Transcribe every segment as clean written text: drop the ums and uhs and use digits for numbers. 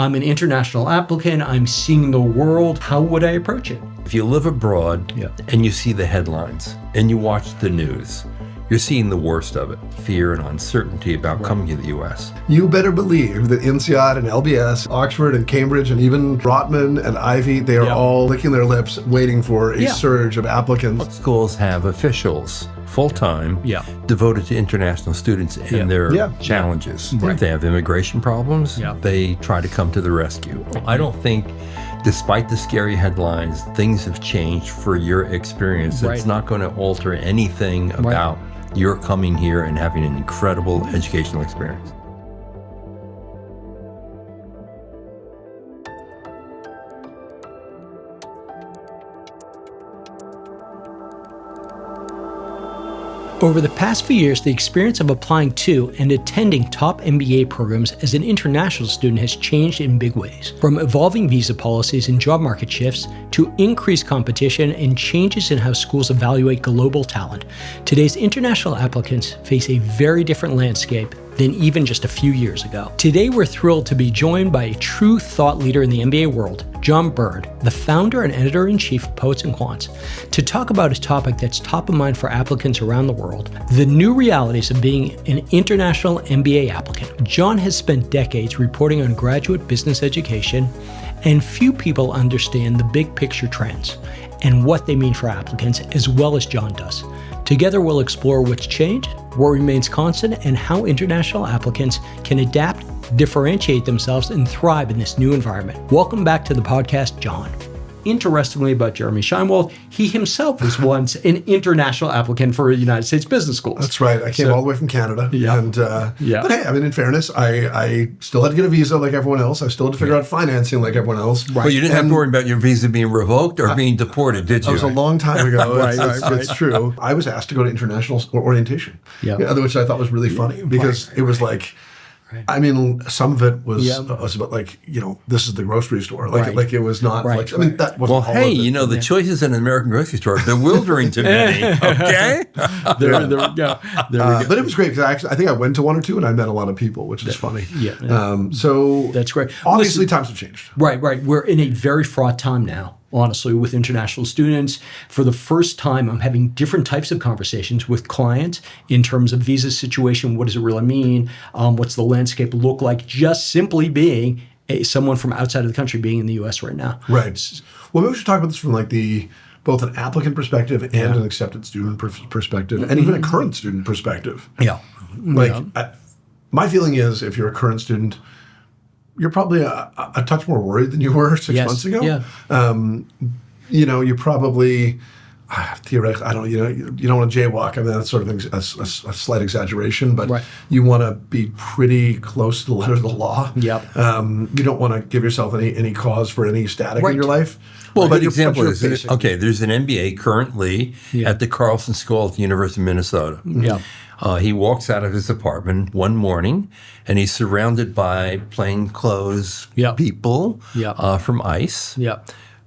I'm an international applicant. I'm seeing the world. How would I approach it? If you live abroad and you see the headlines and you watch the news, you're seeing the worst of it. Fear and uncertainty about coming to the U.S. You better believe that INSEAD and LBS, Oxford and Cambridge, and even Rotman and Ivy, they are all licking their lips waiting for a surge of applicants. Schools have officials full-time devoted to international students and their challenges. If they have immigration problems, they try to come to the rescue. I don't think, despite the scary headlines, things have changed for your experience. It's not going to alter anything about your coming here and having an incredible educational experience. Over the past few years, the experience of applying to and attending top MBA programs as an international student has changed in big ways. From evolving visa policies and job market shifts to increased competition and changes in how schools evaluate global talent, today's international applicants face a very different landscape than even just a few years ago. Today, we're thrilled to be joined by a true thought leader in the MBA world, John Byrne, the founder and editor-in-chief of Poets&Quants, to talk about a topic that's top of mind for applicants around the world, the new realities of being an international MBA applicant. John has spent decades reporting on graduate business education, and few people understand the big picture trends and what they mean for applicants as well as John does. Together, we'll explore what's changed, what remains constant, and how international applicants can adapt, differentiate themselves, and thrive in this new environment. Welcome back to the podcast, John. Interestingly about Jeremy Scheinwald, he himself was once an international applicant for a United States business schools. That's right. I came all the way from Canada. And, But hey, I mean, in fairness, I still had to get a visa like everyone else. I still had to figure out financing like everyone else. Right. Well, you didn't have to worry about your visa being revoked or being deported, did you? It was a long time ago. It's true. I was asked to go to international orientation, which I thought was really funny because it was like, I mean, some of it was about like, this is the grocery store. Like it was not like, I mean, that wasn't all of it. The choices in an American grocery store are bewildering to many, okay? There we go. But it was great because I think I went to one or two and I met a lot of people, which is funny. So that's great. Obviously, times have changed. Right. We're in a very fraught time now. Honestly, with international students, for the first time, I'm having different types of conversations with clients in terms of visa situation. What does it really mean? What's the landscape look like? Just simply being someone from outside of the country being in the U.S. right now. Right. Well, maybe we should talk about this from like both an applicant perspective and an accepted student perspective, and even a current student perspective. My feeling is, if you're a current student, you're probably a touch more worried than you were 6 months ago. You probably theoretically, you don't want to jaywalk. I mean, that's sort of a slight exaggeration, but you want to be pretty close to the letter of the law. You don't want to give yourself any cause for any static in your life. Well, but example is, there's an MBA currently at the Carlson School at the University of Minnesota. He walks out of his apartment one morning, and he's surrounded by plainclothes people from ICE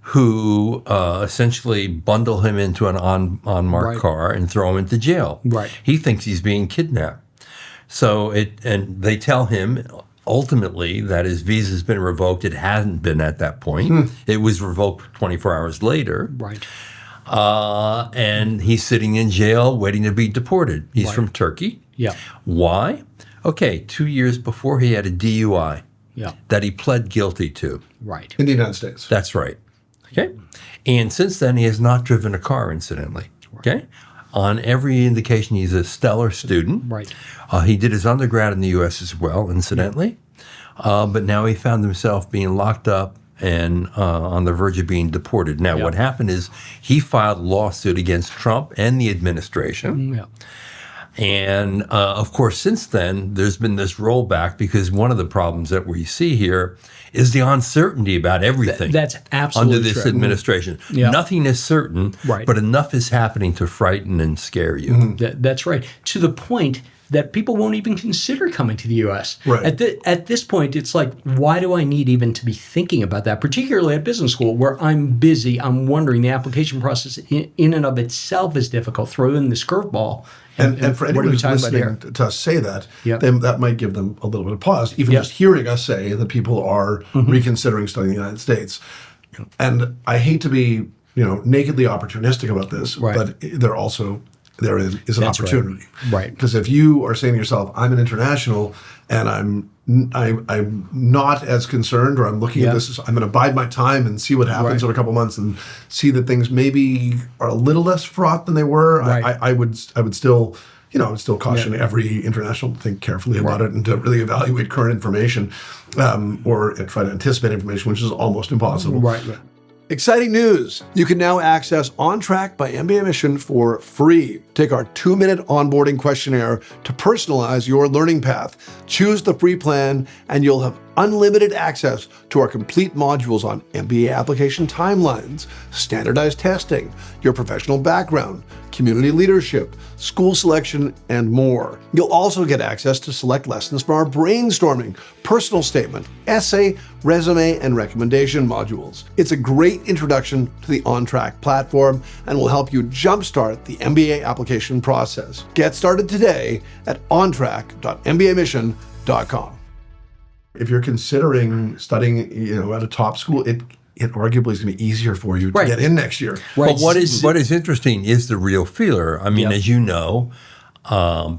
who essentially bundle him into an unmarked car and throw him into jail. He thinks he's being kidnapped. And they tell him ultimately that his visa's been revoked. It hadn't been at that point. It was revoked 24 hours later. And he's sitting in jail waiting to be deported. He's from Turkey. Why? Okay, 2 years before he had a DUI that he pled guilty to. In the United States. That's right. Okay. And since then, he has not driven a car, incidentally. Okay. On every indication, he's a stellar student. He did his undergrad in the U.S. as well, incidentally. But now he found himself being locked up and on the verge of being deported. Now, what happened is he filed a lawsuit against Trump and the administration. And, of course, since then, there's been this rollback because one of the problems that we see here is the uncertainty about everything. That's absolutely under this administration. Nothing is certain, but enough is happening to frighten and scare you. That's right. To the point that people won't even consider coming to the U.S. Right. At this point, it's like, why do I need even to be thinking about that, particularly at business school where I'm busy, I'm wondering, the application process in and of itself is difficult. Throw in this curveball. And for anyone who's listening to us say that, then that might give them a little bit of pause, even just hearing us say that people are reconsidering studying in the United States. And I hate to be, nakedly opportunistic about this, but there is an opportunity. Right. Because if you are saying to yourself, I'm an international and I'm not as concerned, or I'm looking at this, I'm going to bide my time and see what happens in a couple months and see that things maybe are a little less fraught than they were. I would still caution every international to think carefully about it and to really evaluate current information, or try to anticipate information, which is almost impossible. Right. Exciting news! You can now access On Track by MBA Mission for free. Take our 2-minute onboarding questionnaire to personalize your learning path. Choose the free plan, and you'll have unlimited access to our complete modules on MBA application timelines, standardized testing, your professional background, community leadership, school selection, and more. You'll also get access to select lessons from our brainstorming, personal statement, essay, resume, and recommendation modules. It's a great introduction to the On Track platform and will help you jumpstart the MBA application process. Get started today at ontrack.mbamission.com. If you're considering studying, at a top school, it arguably is going to be easier for you to get in next year. But what is interesting is the real feeler. I mean, as you know,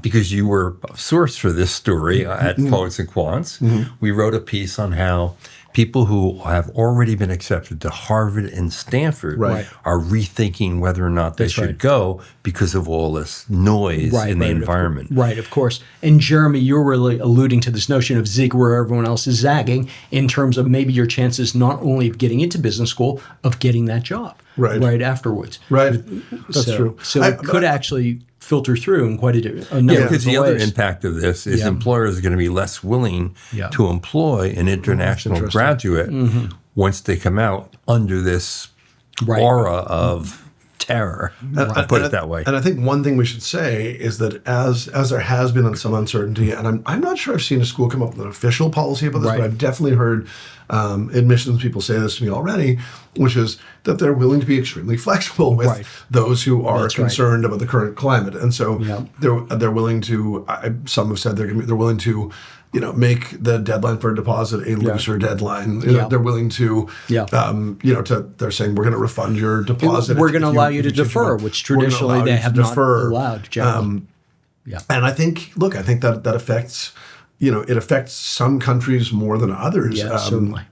because you were a source for this story at Poets&Quants, we wrote a piece on how people who have already been accepted to Harvard and Stanford are rethinking whether or not they should go because of all this noise in the environment. Right, of course. And Jeremy, you're really alluding to this notion of zig where everyone else is zagging in terms of maybe your chances not only of getting into business school, of getting that job right afterwards. Right, that's true. So it could actually filter through in quite a number of ways. Because the other impact of this is employers are going to be less willing to employ an international graduate once they come out under this aura of terror. I'll put it that way. And I think one thing we should say is that as there has been some uncertainty, and I'm not sure I've seen a school come up with an official policy about this, but I've definitely heard admissions people say this to me already, which is that they're willing to be extremely flexible with those who are concerned about the current climate. And so they're willing to, some have said they're willing to, make the deadline for a deposit a looser deadline. They're willing to, they're saying we're going to refund your deposit. We're going to allow you to defer, which traditionally they have not allowed. And I think that affects, it affects some countries more than others. Yeah, certainly.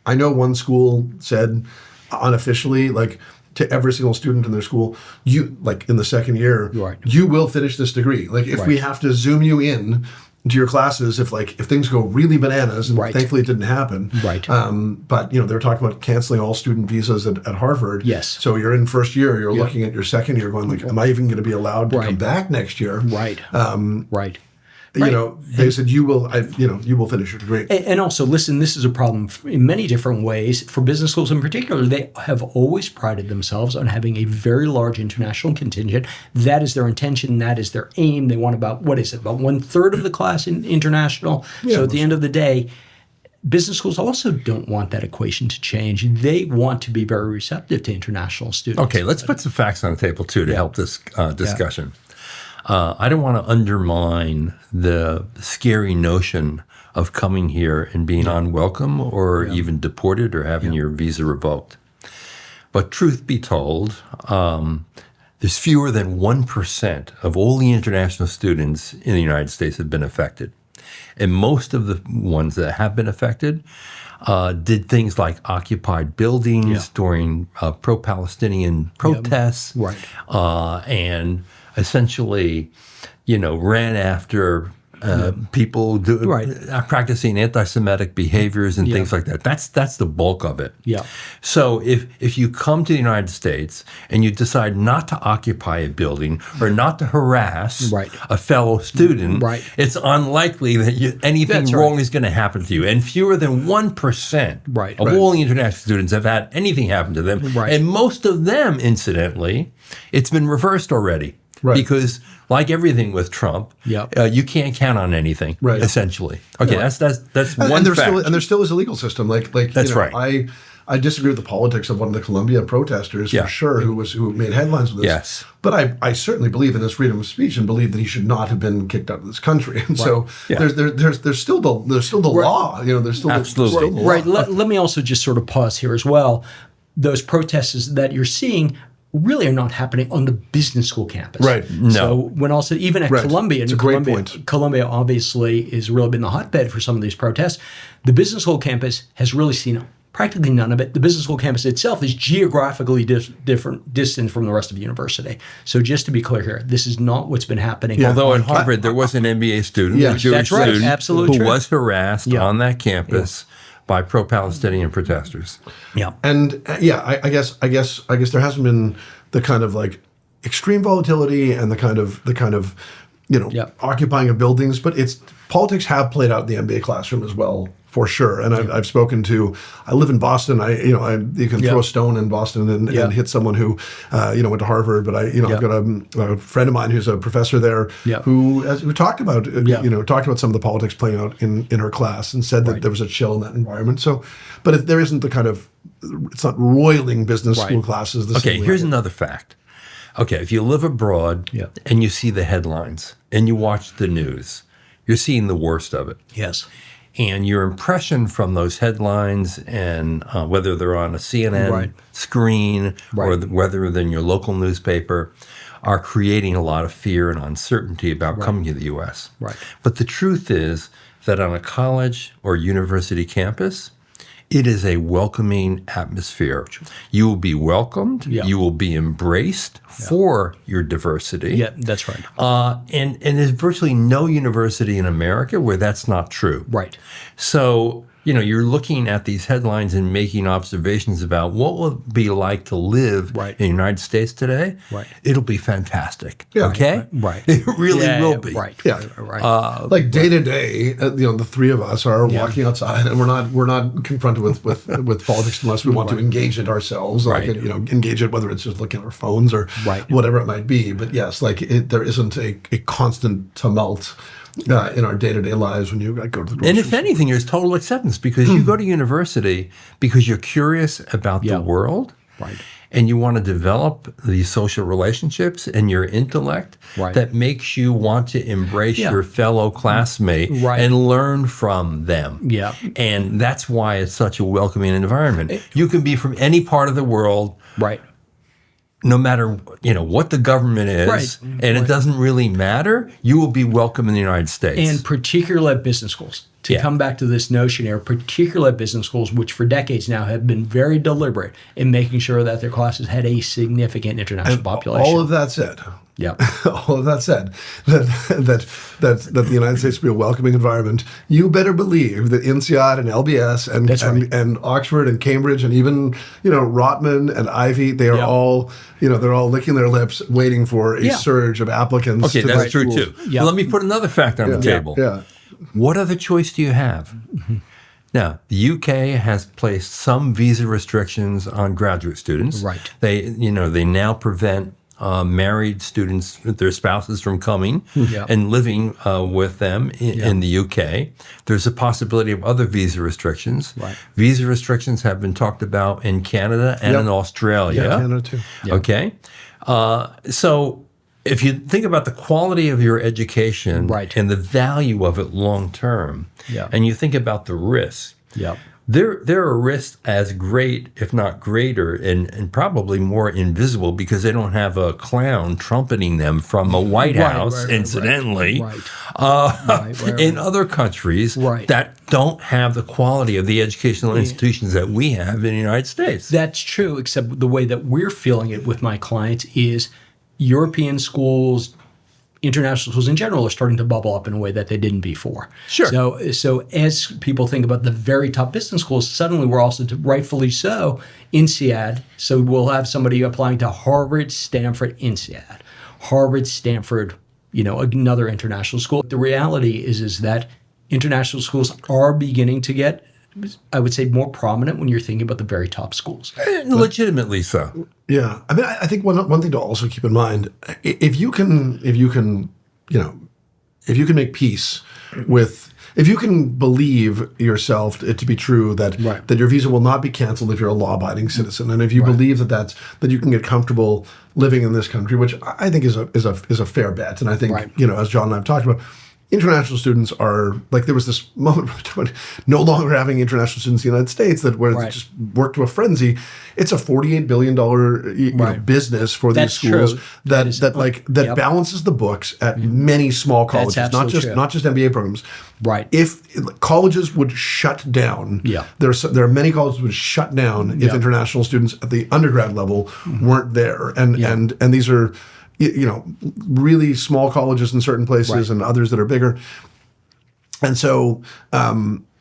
I know one school said unofficially, to every single student in their school, you, in the second year, you will finish this degree. If we have to Zoom you in to your classes, if things go really bananas, and thankfully it didn't happen. But they're talking about canceling all student visas at Harvard. Yes. So you're in first year, you're looking at your second year going am I even going to be allowed to come back next year? They said you will finish your degree. And also, listen, this is a problem in many different ways. For business schools in particular, they have always prided themselves on having a very large international contingent. That is their intention. That is their aim. They want about 1/3 of the class in international. So at the end of the day, business schools also don't want that equation to change. They want to be very receptive to international students. Okay, let's put some facts on the table, too, to help this discussion. I don't want to undermine the scary notion of coming here and being unwelcome or even deported or having your visa revoked. But truth be told, there's fewer than 1% of all the international students in the United States have been affected. And most of the ones that have been affected did things like occupied buildings during pro-Palestinian protests and essentially, ran after people practicing anti-Semitic behaviors and things like that. That's the bulk of it. So if you come to the United States and you decide not to occupy a building or not to harass a fellow student, it's unlikely that anything wrong is going to happen to you. And fewer than 1% of all the international students have had anything happen to them. And most of them, incidentally, it's been reversed already. Because like everything with Trump, you can't count on anything, essentially. Okay, that's one fact. And there still is a legal system. That's right. I disagree with the politics of one of the Columbia protesters for sure, who made headlines with this. Yes. But I certainly believe in his freedom of speech and believe that he should not have been kicked out of this country. And so there's still the law. There's still absolutely the law. Right. Let me also just sort of pause here as well. Those protests that you're seeing really are not happening on the business school campus. Right. No. So when also even at Columbia, it's a great point. Columbia obviously has really been the hotbed for some of these protests. The business school campus has really seen practically none of it. The business school campus itself is geographically distant from the rest of the university. So just to be clear here, this is not what's been happening. Although at Harvard, there was an MBA student, a Jewish student, who was harassed on that campus by pro-Palestinian protesters. Yeah. And I guess there hasn't been the kind of like extreme volatility and the kind of occupying of buildings, but politics have played out in the MBA classroom as well, for sure. And I've spoken to. I live in Boston. You can throw a stone in Boston and hit someone who went to Harvard. But I've got a friend of mine who's a professor there who talked about some of the politics playing out in her class and said that there was a chill in that environment. So, but there isn't it's not roiling business school classes. Okay, here's another fact. Okay, if you live abroad and you see the headlines and you watch the news, you're seeing the worst of it. Yes. And your impression from those headlines, and whether they're on a CNN screen or whether they're in your local newspaper, are creating a lot of fear and uncertainty about coming to the U.S. Right. But the truth is that on a college or university campus, it is a welcoming atmosphere. You will be welcomed. You will be embraced for your diversity. Yeah, that's right. And there's virtually no university in America where that's not true. Right. So, you're looking at these headlines and making observations about what will it be like to live in the United States today. Right. It'll be fantastic. Yeah. Okay? Right. It really will be. Right. Yeah. Right. Like day to day, the three of us are walking outside, and we're not confronted with politics unless we want to engage it ourselves. Like engage it, whether it's just looking at our phones or whatever it might be. But yes, there isn't a constant tumult in our day-to-day lives when you go to the grocery And if anything, there's total acceptance because you go to university because you're curious about the world and you want to develop these social relationships and your intellect that makes you want to embrace your fellow classmate and learn from them. Yeah. And that's why it's such a welcoming environment. You can be from any part of the world. Right. No matter what the government is, and it doesn't really matter, you will be welcome in the United States. And particularly at business schools. To come back to this notion here, particularly at business schools, which for decades now have been very deliberate in making sure that their classes had a significant international population. All of that said, all of that said, that the United States will be a welcoming environment. You better believe that INSEAD and LBS and Oxford and Cambridge and even Rotman and Ivy, they are all they're all licking their lips, waiting for a surge of applicants. Okay, that's true too. Yeah. Let me put another fact on the table. Yeah. What other choice do you have? Now, the UK has placed some visa restrictions on graduate students. Right. They now prevent married students, their spouses, from coming and living with them in the UK. There's a possibility of other visa restrictions. Right. Visa restrictions have been talked about in Canada and in Australia. Yeah, Canada too. Yep. Okay. So if you think about the quality of your education and the value of it long term, and you think about the risk, there are risks as great, if not greater, and probably more invisible because they don't have a clown trumpeting them from a White House, incidentally, in other countries that don't have the quality of the educational institutions that we have in the United States. That's true, except the way that we're feeling it with my clients is European schools, international schools in general are starting to bubble up in a way that they didn't before. Sure. So as people think about the very top business schools, suddenly we're also, rightfully so, INSEAD. So we'll have somebody applying to Harvard, Stanford, INSEAD. Harvard, Stanford, another international school. The reality is that international schools are beginning to get I would say, more prominent when you're thinking about the very top schools. Legitimately so. Yeah. I mean, I think one thing to also keep in mind, if you can make peace with, if you can believe yourself it to be true that your visa will not be canceled if you're a law-abiding citizen, and if you believe that you can get comfortable living in this country, which I think is a fair bet, and I think as John and I have talked about, international students are like, there was this moment when no longer having international students in the United States where it just worked to a frenzy. It's a $48 billion business for these schools that balances the books at many small colleges, not just MBA programs. Right. If colleges would shut down, there are many colleges that would shut down if international students at the undergrad level weren't there, and these are really small colleges in certain places and others that are bigger. And so,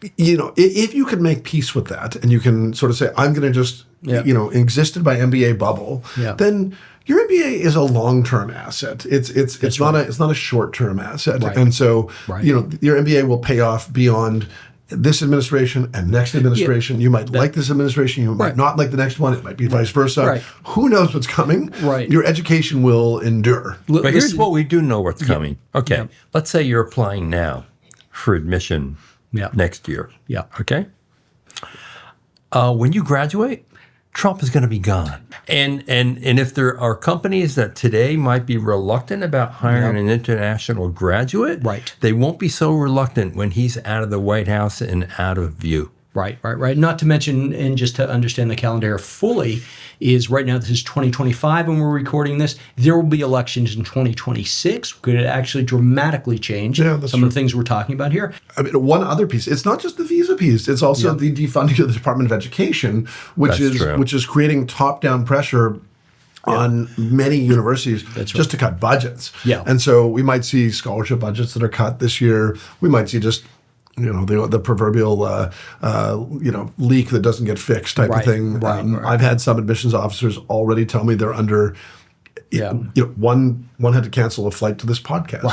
if you can make peace with that and you can sort of say, I'm going to just, existed by MBA bubble, then your MBA is a long-term asset. It's not a short-term asset. Right. And so, your MBA will pay off beyond this administration and next administration. You might like this administration. You might not like the next one. It might be vice versa. Right. Who knows what's coming? Right. Your education will endure. But here's what we do know what's coming. Okay. Let's say you're applying now for admission next year. Yeah. Okay. When you graduate, Trump is going to be gone. And if there are companies that today might be reluctant about hiring an international graduate, they won't be so reluctant when he's out of the White House and out of view. Right. Not to mention, and just to understand the calendar fully, is right now this is 2025 when we're recording this. There will be elections in 2026. Could it actually dramatically change some of the things we're talking about here? I mean, one other piece. It's not just the visa piece. It's also the defunding of the Department of Education, which is creating top-down pressure on many universities just to cut budgets. Yeah. And so we might see scholarship budgets that are cut this year. We might see just the proverbial leak that doesn't get fixed type of thing. I've had some admissions officers already tell me they're under. One had to cancel a flight to this podcast.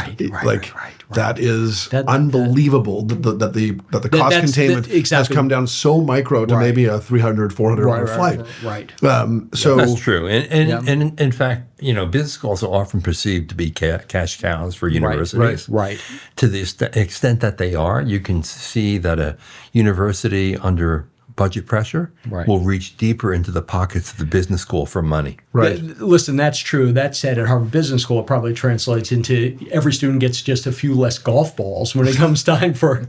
That is unbelievable. That the cost containment has come down so micro to maybe a $300, $400 flight. So that's true. And in fact, business schools are often perceived to be cash cows for universities. Right. To the extent that they are, you can see that a university under budget pressure will reach deeper into the pockets of the business school for money. Right. Listen, that's true. That said, at Harvard Business School, it probably translates into every student gets just a few less golf balls when it comes time for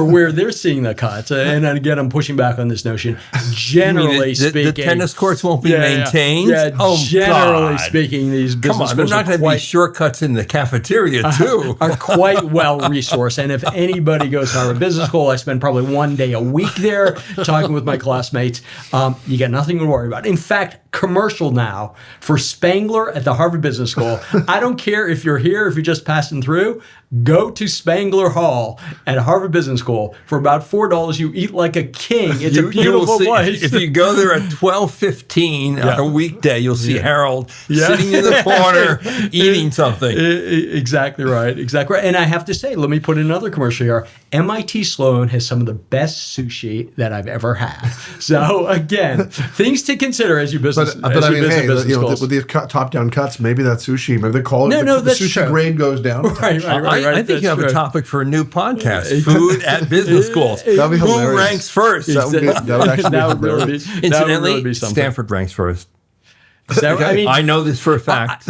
where they're seeing the cuts. And again, I'm pushing back on this notion. Generally speaking, the tennis courts won't be maintained. Generally speaking, these business schools are not going to be shortcuts in the cafeteria too. Are quite well resourced. And if anybody goes to Harvard Business School, I spend probably one day a week there talking with my classmates. You got nothing to worry about. In fact, commercial now for Spangler at the Harvard Business School. I don't care if you're here, if you're just passing through, go to Spangler Hall at Harvard Business School. For about $4, you eat like a king. It's a beautiful place. If you go there at 12:15 on a weekday, you'll see Harold sitting in the corner eating something. Exactly right. And I have to say, let me put in another commercial here. MIT Sloan has some of the best sushi that I've ever had. So again, things to consider as you business. But I mean, with these top-down cuts, maybe that sushi, maybe they call it the sushi grade goes down. Right. I think you have a topic for a new podcast: food at business schools. That'd be hilarious. Who ranks first? That would actually be hilarious. Incidentally, Stanford ranks first. I know this for a fact.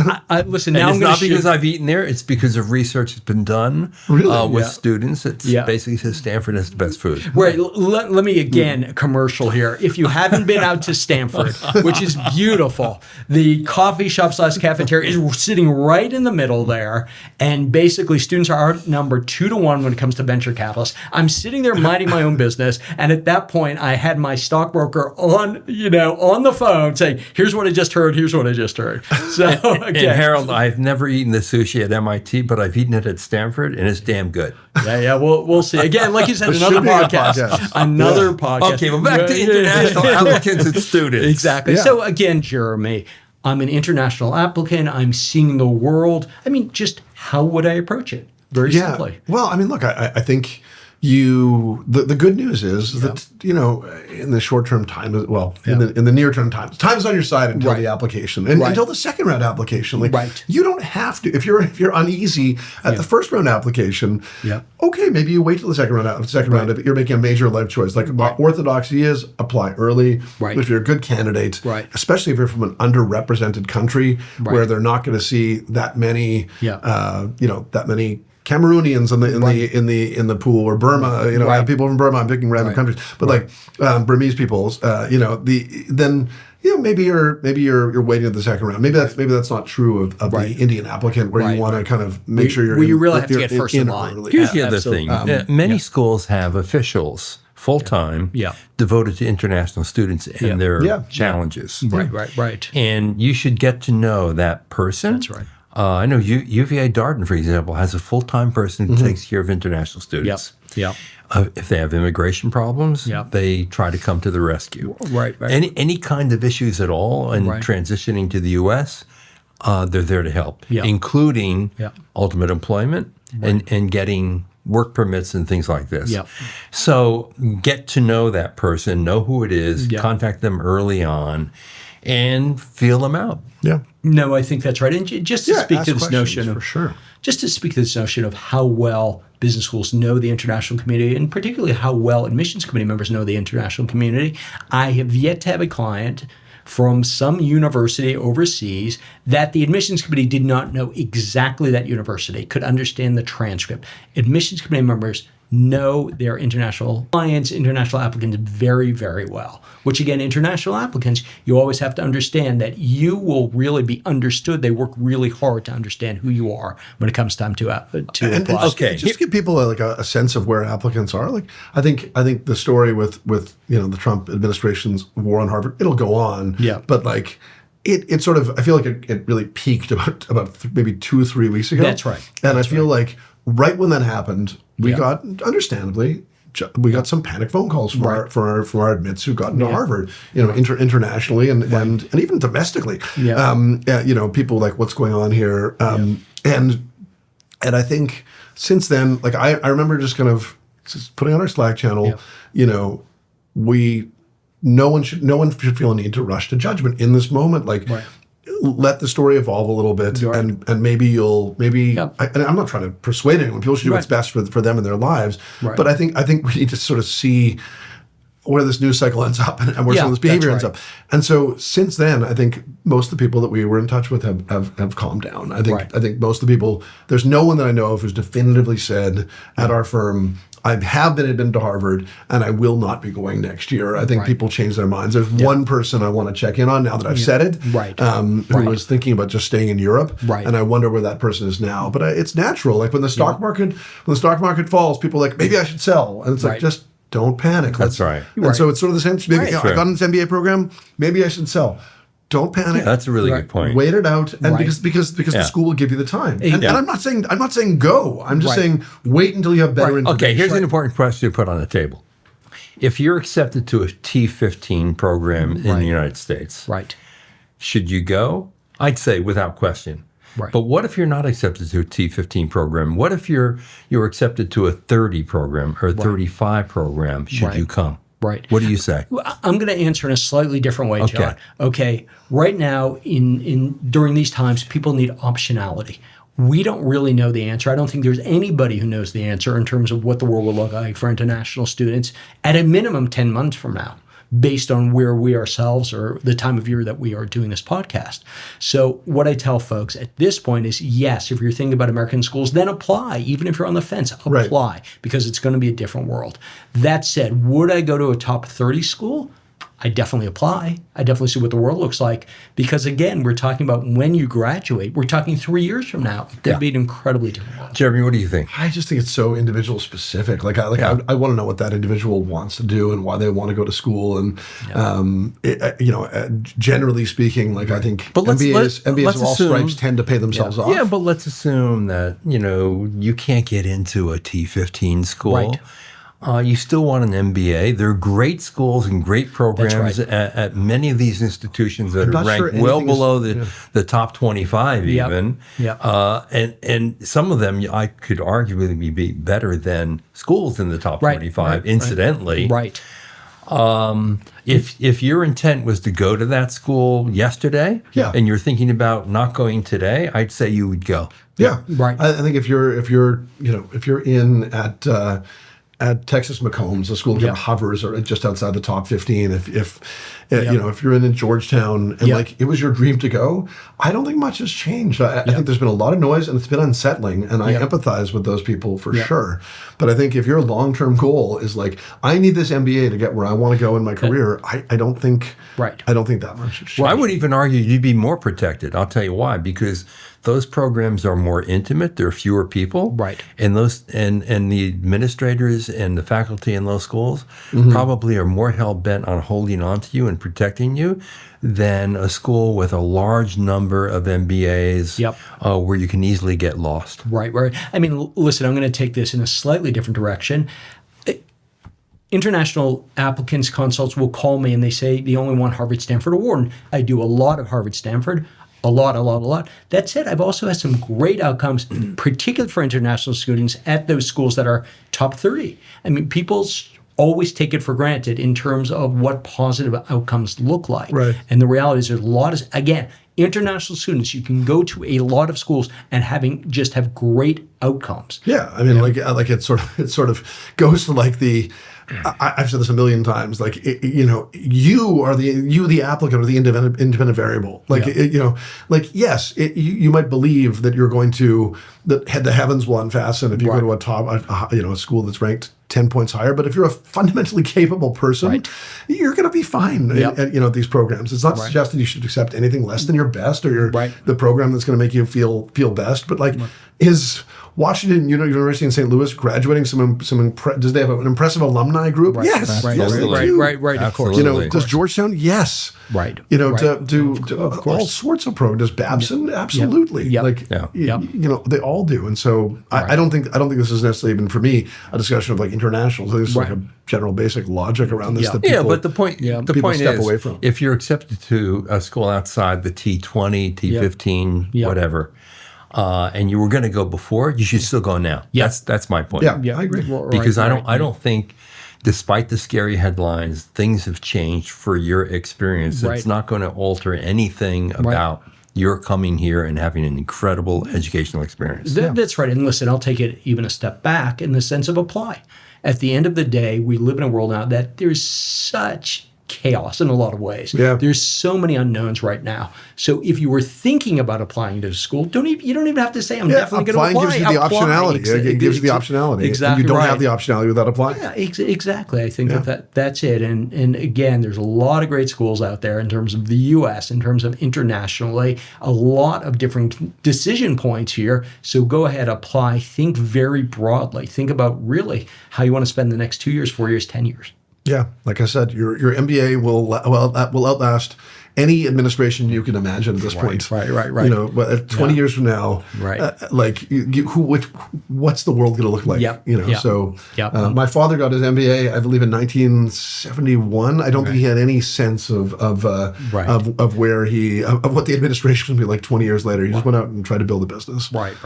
Listen, and now it's not because I've eaten there. It's because of research that's been done with students. It's basically says Stanford has the best food. Right. Let me again commercial here. If you haven't been out to Stanford, which is beautiful, the coffee shop / cafeteria is sitting right in the middle there, and basically students are outnumbered 2-1 when it comes to venture capitalists. I'm sitting there minding my own business, and at that point, I had my stockbroker on the phone saying, "Here's what I just heard. Here's what I just heard." So again, and Harold, I've never eaten the sushi at MIT, but I've eaten it at Stanford, and it's damn good. We'll see. Again, like you said, another podcast. Another podcast. Okay, well, back to international applicants and students. Exactly. Yeah. So again, Jeremy, I'm an international applicant. I'm seeing the world. I mean, just how would I approach it? Very simply. Well, I mean, look, I think the good news is that, in the short term time, in the near term time's on your side until the application and until the second round application. You don't have to, if you're uneasy at the first round application, okay, maybe you wait till the second round if you're making a major life choice. Orthodoxy is apply early. If you're a good candidate, especially if you're from an underrepresented country where they're not going to see that many, that many Cameroonians in the pool, or Burma, people from Burma. I'm picking random countries, but Burmese peoples, then maybe you're waiting at the second round. Maybe that's not true of the Indian applicant, where you want to kind of make sure you're. You really have to get first in line. Early. Here's the other thing: many schools have officials full-time devoted to international students and their challenges. Right. And you should get to know that person. That's right. I know UVA Darden, for example, has a full-time person who takes care of international students. If they have immigration problems, they try to come to the rescue. Right. Any kind of issues at all in transitioning to the U.S., they're there to help, including ultimate employment and getting work permits and things like this. So get to know that person, know who it is, contact them early on, and feel them out. No, I think that's right. And just to speak to this notion of how well business schools know the international community, and particularly how well admissions committee members know the international community, I have yet to have a client from some university overseas that the admissions committee did not know exactly that university, could understand the transcript. Admissions committee members know their international clients, international applicants very, very well, which again, international applicants, you always have to understand that you will really be understood. They work really hard to understand who you are when it comes time to apply. Just give people a sense of where applicants are. I think the story with the Trump administration's war on Harvard, it'll go on. But it sort of, I feel like it really peaked about maybe 2 or 3 weeks ago. That's right. And I feel like right when that happened, we got, understandably, some panic phone calls from our admits who got into Harvard, internationally and even domestically. People like, what's going on here? And I think since then, I remember just kind of putting on our Slack channel, no one should feel a need to rush to judgment in this moment. Let the story evolve a little bit, and maybe and I'm not trying to persuade anyone. People should do what's best for them in their lives. But I think we need to sort of see where this news cycle ends up and where some of this behavior ends up. And so since then, I think most of the people that we were in touch with have calmed down. I think most of the people, there's no one that I know of who's definitively said at our firm, I have been admitted to Harvard and I will not be going next year. I think people change their minds. There's one person I want to check in on now that I've said it, who was thinking about just staying in Europe, and I wonder where that person is now. But it's natural. When the stock market falls, people are like, maybe I should sell, and it's just don't panic. That's right. And so it's sort of the same. Maybe I got into this MBA program. Maybe I should sell. Don't panic. That's a really good point. Wait it out, and because the school will give you the time. And I'm not saying go. I'm just saying wait until you have better information. Okay, here's an important question to put on the table. If you're accepted to a T15 program in the United States, should you go? I'd say without question. But what if you're not accepted to a T15 program? What if you're accepted to a 30 program or a 35 program? Should you come? What do you say? Well, I'm going to answer in a slightly different way, John. Okay. Right now, during these times, people need optionality. We don't really know the answer. I don't think there's anybody who knows the answer in terms of what the world will look like for international students at a minimum 10 months from now, based on where we ourselves or the time of year that we are doing this podcast. So what I tell folks at this point is, yes, if you're thinking about American schools, then apply. Even if you're on the fence, apply, because it's going to be a different world. That said, would I go to a top 30 school? I definitely apply. I definitely see what the world looks like, because again, we're talking about when you graduate. We're talking 3 years from now. It could be an incredibly different world. Jeremy, what do you think? I just think it's so individual specific. I want to know what that individual wants to do and why they want to go to school. And generally speaking, I think MBAs of all stripes tend to pay themselves off. Yeah, but let's assume that you can't get into a T15 school. you still want an MBA. There are great schools and great programs at many of these institutions that are ranked well below the top 25 even. And some of them I could arguably be better than schools in the top 25, incidentally. If your intent was to go to that school yesterday and you're thinking about not going today, I'd say you would go. I think if you're in at Texas McCombs, a school that hovers or just outside the top 15, if you're in Georgetown and like it was your dream to go, I don't think much has changed. I think there's been a lot of noise and it's been unsettling, and I empathize with those people for sure. But I think if your long-term goal is like, I need this MBA to get where I want to go in my career, I don't think that much has changed. Well, I would even argue you'd be more protected. I'll tell you why. Because those programs are more intimate. There are fewer people, and the administrators and the faculty in those schools probably are more hell bent on holding on to you and protecting you than a school with a large number of MBAs where you can easily get lost. Right. I mean, listen, I'm going to take this in a slightly different direction. International applicants, consults will call me and they say they only want Harvard, Stanford, or Wharton. I do a lot of Harvard, Stanford. A lot. That said, I've also had some great outcomes, particularly for international students at those schools that are top 30. I mean, people always take it for granted in terms of what positive outcomes look like. And the reality is there's a lot of, again, international students, you can go to a lot of schools and have great outcomes. I mean, like it sort of goes to like the, I've said this a million times. Like you are the applicant or the independent variable. Like yes, you might believe that you're going to the heavens will unfasten if you go to a school that's ranked 10 points higher. But if you're a fundamentally capable person, you're going to be fine. At these programs, it's not suggested you should accept anything less than your best or the program that's going to make you feel best. But is Washington University in St. Louis graduating does they have an impressive alumni group? Yes. Yes, they do. Right, of course. Does Georgetown? Yes. Do all sorts of programs. Does Babson? Absolutely. They all do. And so I don't think this is necessarily even for me a discussion of like international. So there's like a general basic logic around this that people but the point step is, away from. If you're accepted to a school outside the T20, T15, whatever, and you were going to go before, you should still go now. That's my point. I agree. Because I don't think, despite the scary headlines, things have changed for your experience. It's not going to alter anything about your coming here and having an incredible educational experience. That's right. And listen, I'll take it even a step back in the sense of apply. At the end of the day, we live in a world now that there's such chaos in a lot of ways. There's so many unknowns right now. So if you were thinking about applying to school, you don't even have to say I'm definitely going to apply. Gives you the optionality. It gives you the optionality. Exactly. And you don't have the optionality without applying. Exactly. I think that's it. And again, there's a lot of great schools out there in terms of the U.S., in terms of internationally, a lot of different decision points here. So go ahead, apply. Think very broadly. Think about really how you want to spend the next 2 years, 4 years, 10 years. Yeah, like I said, your MBA will outlast any administration you can imagine at this point. Right. But 20 years from now, what's the world going to look like? My father got his MBA, I believe, in 1971. I don't think he had any sense of where of what the administration would be like 20 years later. He just went out and tried to build a business. Right.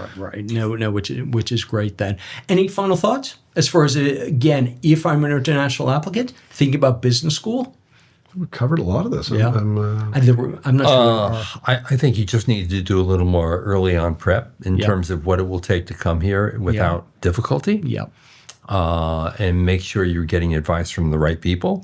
No, which is great then. Any final thoughts? As far as, again, if I'm an international applicant, think about business school. We covered a lot of this. I'm not sure. I think you just need to do a little more early on prep in terms of what it will take to come here without difficulty. And make sure you're getting advice from the right people.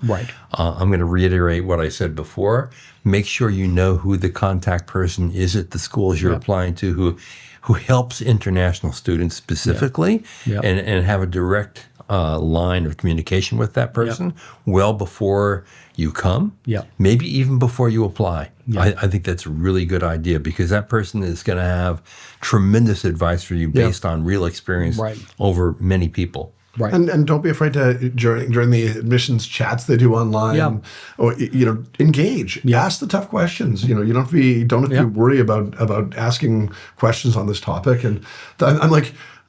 I'm going to reiterate what I said before. Make sure you know who the contact person is at the schools you're applying to, who helps international students specifically, and have a direct line of communication with that person well before you come, maybe even before you apply. I think that's a really good idea because that person is going to have tremendous advice for you based on real experience over many people. And don't be afraid to during the admissions chats they do online, or engage. Ask the tough questions. You don't have to be worry about asking questions on this topic. And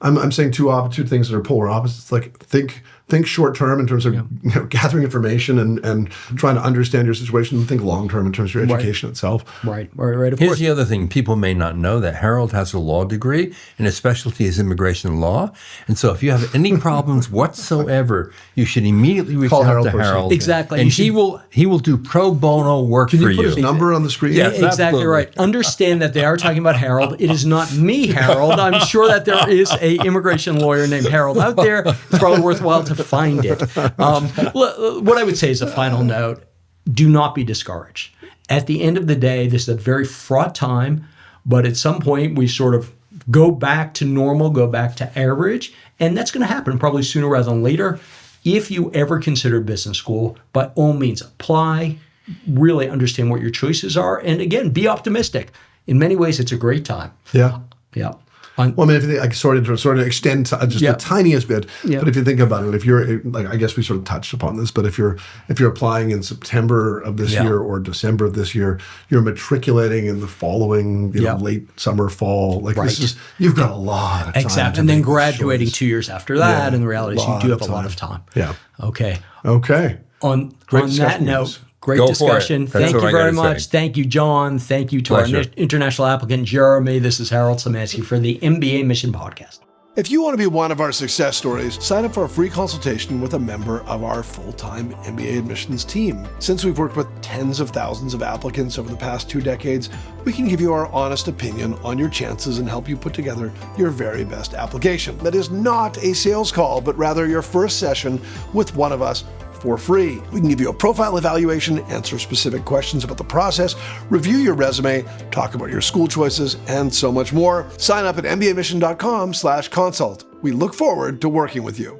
I'm saying two things that are polar opposites. Like think think short term in terms of gathering information and trying to understand your situation, and think long term in terms of your education itself. Right. Here's the other thing. People may not know that Harold has a law degree and his specialty is immigration law. And so if you have any problems whatsoever, you should immediately reach out to Harold. Exactly. And he will do pro bono work for you. Can you put his number on the screen? Yes, exactly absolutely. right. Understand that they are talking about Harold. It is not me, Harold. I'm sure that there is a immigration lawyer named Harold out there. It's probably worthwhile to find it. What I would say is a final note, do not be discouraged. At the end of the day, this is a very fraught time, but at some point we sort of go back to normal, go back to average, and that's going to happen probably sooner rather than later. If you ever consider business school, by all means apply, really understand what your choices are, and again, be optimistic. In many ways, it's a great time. Yeah. Yeah. Well, I mean, if you think, sort of extend just the tiniest bit, but if you think about it, if you're like, I guess we sort of touched upon this, but if you're applying in September of this year or December of this year, you're matriculating in the following, late summer, fall. Like this is, you've got a lot of time. Exactly, and then graduating 2 years after that, and the reality is you do have a lot of time. Yeah. Okay. On that note. Great discussion. Thank you very much. Thank you, John. Thank you to our international applicant, Jeremy. This is Harold Szymanski for the MBA Mission Podcast. If you want to be one of our success stories, sign up for a free consultation with a member of our full-time MBA admissions team. Since we've worked with tens of thousands of applicants over the past 2 decades, we can give you our honest opinion on your chances and help you put together your very best application. That is not a sales call, but rather your first session with one of us for free. We can give you a profile evaluation, answer specific questions about the process, review your resume, talk about your school choices, and so much more. Sign up at mbaMission.com/consult. We look forward to working with you.